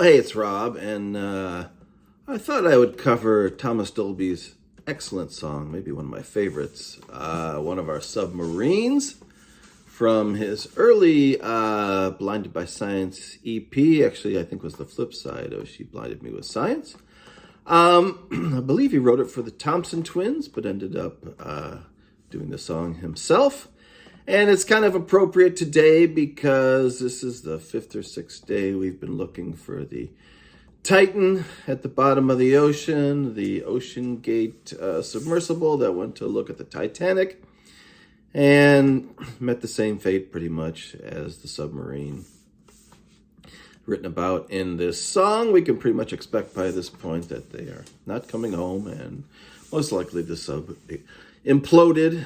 hey, it's Rob, and I thought I would cover Thomas Dolby's excellent song, maybe one of my favorites, one of our Submarines, from his early Blinded by Science EP. Actually, I think was the flip side of She Blinded Me with Science. I believe he wrote it for the Thompson Twins, but ended up doing the song himself. And it's kind of appropriate today because this is the fifth or sixth day we've been looking for the Titan at the bottom of the ocean, the Ocean Gate submersible that went to look at the Titanic and met the same fate pretty much as the submarine written about in this song. We can pretty much expect by this point that they are not coming home, and most likely the sub imploded,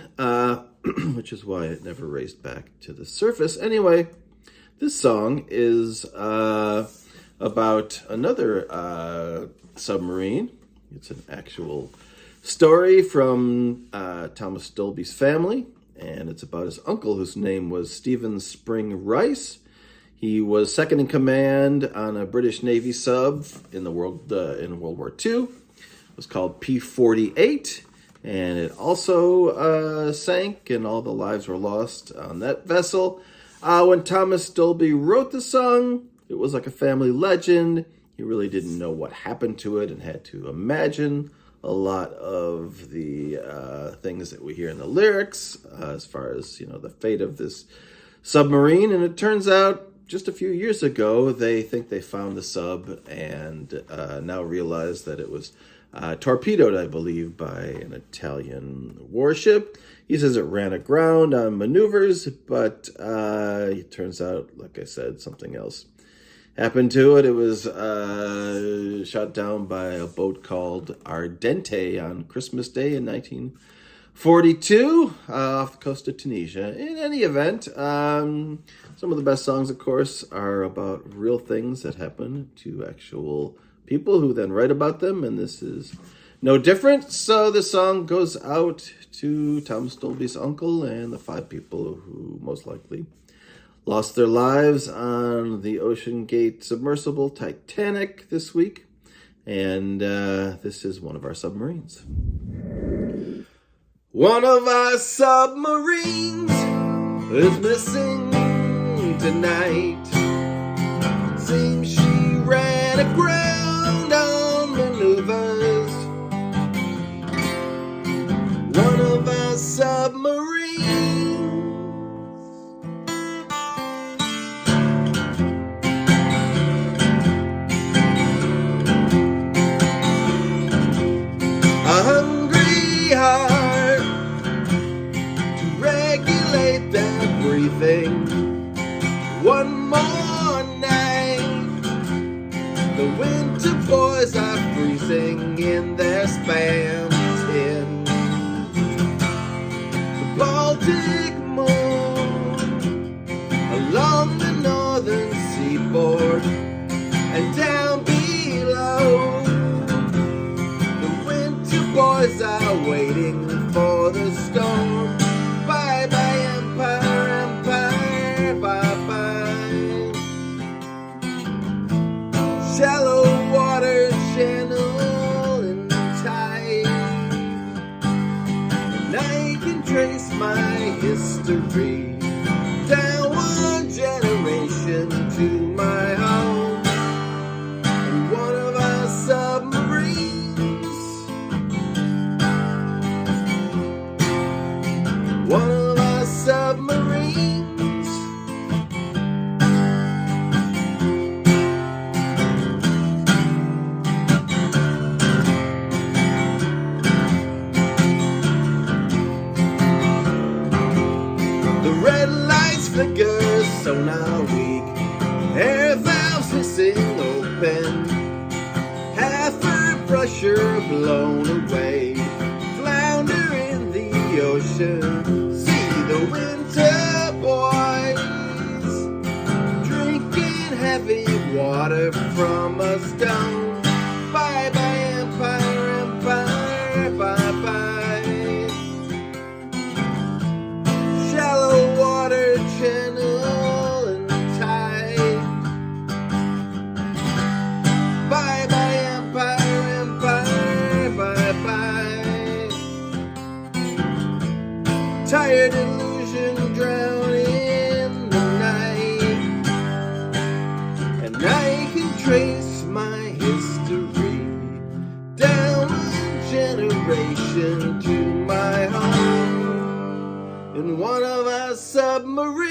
which is why it never raised back to the surface. Anyway, this song is about another submarine. It's an actual story from Thomas Dolby's family, and it's about his uncle, whose name was Stephen Spring Rice. He was second in command on a British Navy sub in World War II. It was called P-48. And it also sank, and all the lives were lost on that vessel. When Thomas Dolby wrote the song, it was like a family legend. He really didn't know what happened to it and had to imagine a lot of the things that we hear in the lyrics as far as, the fate of this submarine. And it turns out just a few years ago, they think they found the sub and now realize that it was torpedoed, I believe, by an Italian warship. He says it ran aground on maneuvers, but it turns out, like I said, something else happened to it. It was shot down by a boat called Ardente on Christmas Day in 1942 off the coast of Tunisia. In any event, some of the best songs, of course, are about real things that happen to actual people who then write about them, and this is no different. So the song goes out to Thomas Dolby's uncle and the 5 people who most likely lost their lives on the Ocean Gate submersible Titanic this week. And this is one of our submarines. One of our submarines is missing tonight. Seems she ran aground on maneuvers. One of our submarines a hungry heart to regulate that breathing. One more night, the winter boys are freezing in their spans in the Baltic moon, along the northern seaboard and down below. The winter boys are waiting for the storm. Bye bye empire, empire, bye bye. Shallow water, channel and tide, and I can trace my history down one generation to my home. And one of our submarines, one of our submarines. The red lights flicker, sonar weak, air valves hissing open, half her pressure blown away, flounder in the ocean. See the winter boys drinking heavy water from a stone. Bye bye empire, empire, bye bye. Shallow water, channel and tide, their delusion drown in the night. And I can trace my history down a generation to my home in one of our submarines.